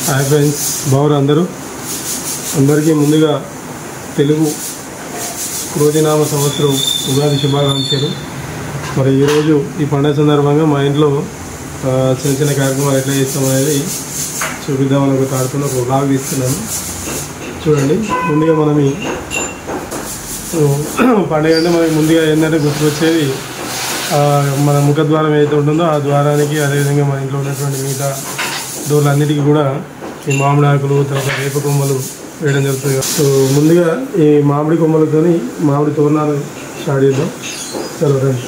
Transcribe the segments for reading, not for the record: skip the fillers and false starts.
Hi friends, బాగున్నారు అందరూ. అందరికీ ముందుగా తెలుగు క్రోధినామ సంవత్సరం ఉగాది శుభాకాంక్షలు. మరి ఈరోజు ఈ పండుగ సందర్భంగా మా ఇంట్లో చిన్న చిన్న కార్యక్రమాలు ఎట్లా చేస్తామనేది చూపిద్దామని ఒక తాడుతున్న ఒక బ్లాగ్ తీస్తున్నాను. చూడండి, ముందుగా మనం ఈ పండుగ అంటే మనకి ముందుగా ఏంటంటే గుర్తుకొచ్చేది మన ముఖద్వారం ఏదైతే ఉంటుందో ఆ ద్వారానికి, అదేవిధంగా మన ఇంట్లో ఉన్నటువంటి మిగతా డోర్లన్నిటికీ కూడా ఈ మామిడి ఆకులు, తర్వాత వేప కొమ్మలు వేయడం జరుగుతుంది. సో ముందుగా ఈ మామిడి కొమ్మలతో మామిడి తోరణాలు స్టార్ట్ చేద్దాం. చలో రండి.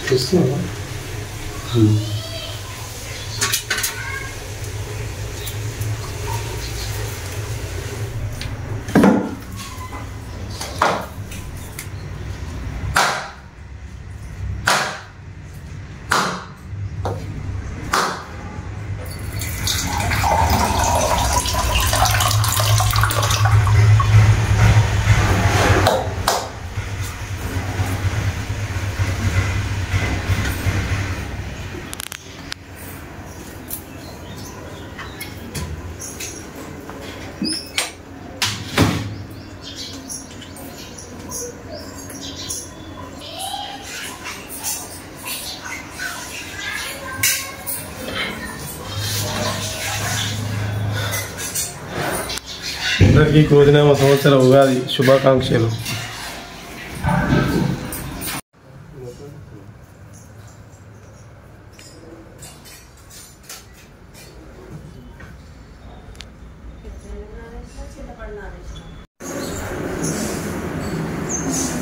చూస్తున్నావా? అందరికీ క్రోధినామ సంవత్సర ఉగాది శుభాకాంక్షలు.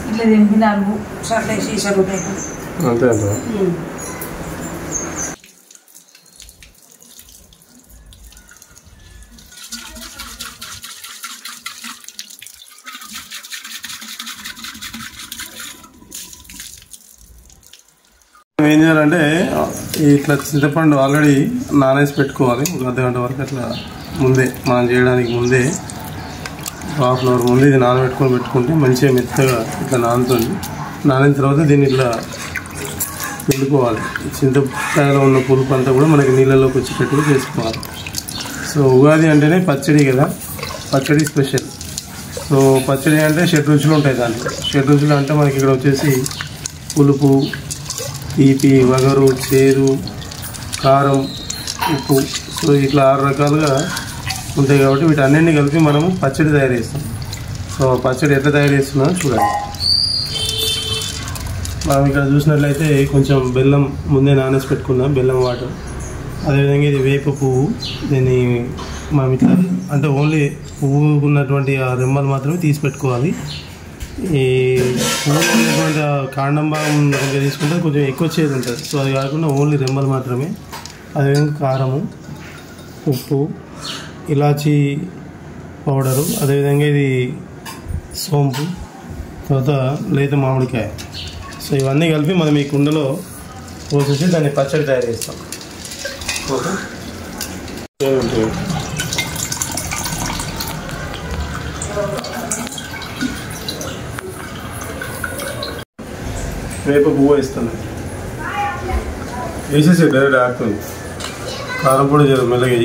ఇట్లా దింపినారు సర్లే సీసాలు అంతే అంట. ఏం చేయాలంటే ఇట్లా చింతపండు ఆల్రెడీ నానేసి పెట్టుకోవాలి. ఒక అర్ధగంట వరకు అట్లా ముందే, మనం చేయడానికి ముందే హాఫ్ అన్ అవర్ ముందే ఇది పెట్టుకుంటే మంచిగా మెత్తగా ఇట్లా నానుతుంది. నానిన తర్వాత దీన్ని ఇట్లా పిండుకోవాలి. చింతకాయలో ఉన్న పులుపు అంతా కూడా మనకి నీళ్ళలోకి వచ్చేటట్టుగా చేసుకోవాలి. సో ఉగాది అంటేనే పచ్చడి కదా, పచ్చడి స్పెషల్. సో పచ్చడి అంటే 7 రుచులు ఉంటాయి దాంట్లో. 7 రుచులు అంటే మనకి ఇక్కడ వచ్చేసి పులుపు, తీపి, వగరు, చేదు, కారం, ఉప్పు. సో ఇట్లా 6 రకాలుగా ఉంటాయి కాబట్టి వీటన్నింటినీ కలిపి మనము పచ్చడి తయారు చేస్తాం. సో పచ్చడి ఎట్లా తయారు చేస్తున్నామో చూడాలి. మనం ఇక్కడ చూసినట్లయితే కొంచెం బెల్లం ముందే నానేసి పెట్టుకుందాం, బెల్లం వాటర్. అదేవిధంగా ఇది వేప పువ్వు. దీన్ని మనం ఇట్లా అంటే ఓన్లీ పువ్వు ఉన్నటువంటి ఆ రెమ్మలు మాత్రమే తీసి పెట్టుకోవాలి. ఈ పువ్వు ఉన్నటువంటి కాండం భాగం కొంచెం తీసుకుంటే కొంచెం ఎక్కువ చేదు ఉంటుంది. సో అది కాకుండా ఓన్లీ రెమ్మలు మాత్రమే. అదేవిధంగా కారము, ఉప్పు, ఇలాచీ పౌడరు, అదేవిధంగా ఇది సోంపు, తర్వాత లేత మామిడికాయ. సో ఇవన్నీ కలిపి మనం ఈ కుండలో పోసేసి దాన్ని పచ్చడి తయారు చేస్తాం. ఓకే, వేప పువ్వు వేస్తాను. వేసేసి డైరెక్ట్ ఆడుతుంది. కారం కూడా చేయాలి మెల్లగా,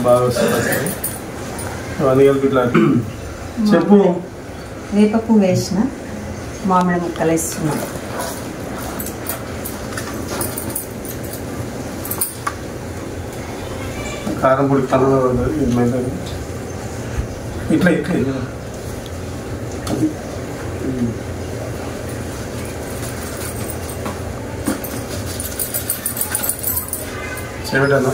బాగా వస్తుంది. అవన్నీ కలిపి ఇట్లా చెప్పు. వేప పువ్వు వేసిన, మామిడి ముక్కలు వేస్తున్నాం. కారం పొడి కలర్లో ఉంటుంది. ఇది మెల్లగా ఇట్లా ఇట్లా అది చేయటన్నా.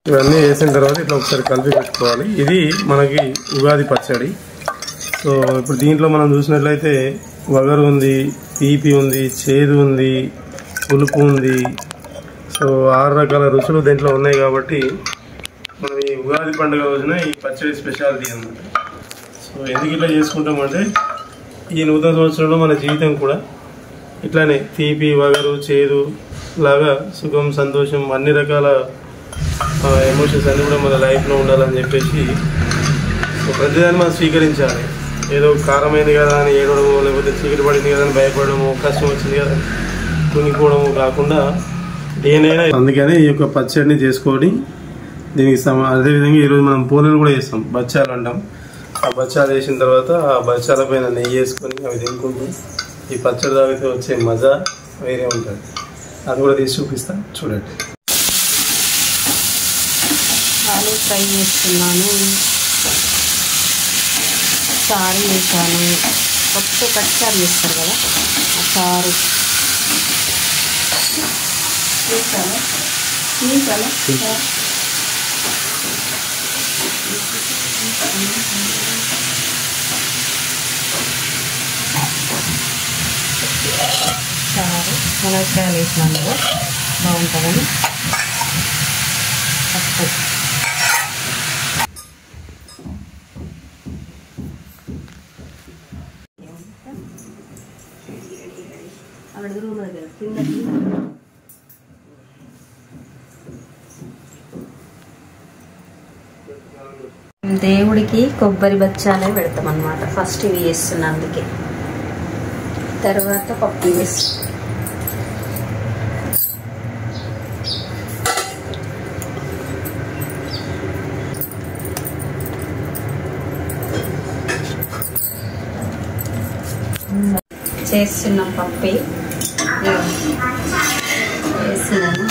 ఇవన్నీ వేసిన తర్వాత ఇట్లా ఒకసారి కలిపి పెట్టుకోవాలి. ఇది మనకి ఉగాది పచ్చడి. సో ఇప్పుడు దీంట్లో మనం చూసినట్లయితే వగరు ఉంది, తీపి ఉంది, చేదు ఉంది, పులుపు ఉంది. సో 6 రకాల రుచులు దీంట్లో ఉన్నాయి కాబట్టి మనం ఈ ఉగాది పండుగ రోజున ఈ పచ్చడి స్పెషాలిటీ అన్నమాట. సో ఎందుకు ఇట్లా చేసుకుంటామంటే ఈ నూతన సంవత్సరంలో మన జీవితం కూడా ఇట్లానే తీపి, వగరు, చేదు లాగా సుఖం, సంతోషం అన్ని రకాల ఎమోషన్స్ అన్నీ కూడా మన లైఫ్లో ఉండాలని చెప్పేసి సో ప్రతిదాన్ని మనం స్వీకరించాలి. ఏదో కారమైంది కదా అని ఏడవడము, లేకపోతే చీకటి పడింది కదా అని భయపడము, కష్టం వచ్చింది కదా కుంగిపోవడము కాకుండా దేనైనా. అందుకని ఈ యొక్క పచ్చడిని చేసుకొని దీనికి అదేవిధంగా ఈరోజు మనం పూలను కూడా చేస్తాం, బచ్చాలు అంటాం. ఆ బచ్చాలు వేసిన తర్వాత ఆ బచ్చాల పైన నెయ్యి వేసుకొని అవి తినుకుంటూ ఈ పచ్చడి తాగితే వచ్చే మజా వేరే ఉంటుంది. అది కూడా తీసి చూపిస్తాను, చూడండి. ఆలు ఫ్రై చేస్తున్నాను, చారు చేశాను. పప్పు పచ్చిచారు చేస్తారు కదా, ఆ చారు చారు మునక్కాయలు వేసినాను కదా, బాగుంటుందని. పప్పు దేవుడికి కొబ్బరి బచ్చాలే పెడతాం అన్నమాట. ఫస్ట్ ఇవి చేస్తున్నా, అందుకే తర్వాత పప్పు వేస్తాం. చేస్తున్నాం పప్పే వేస్తున్నాను.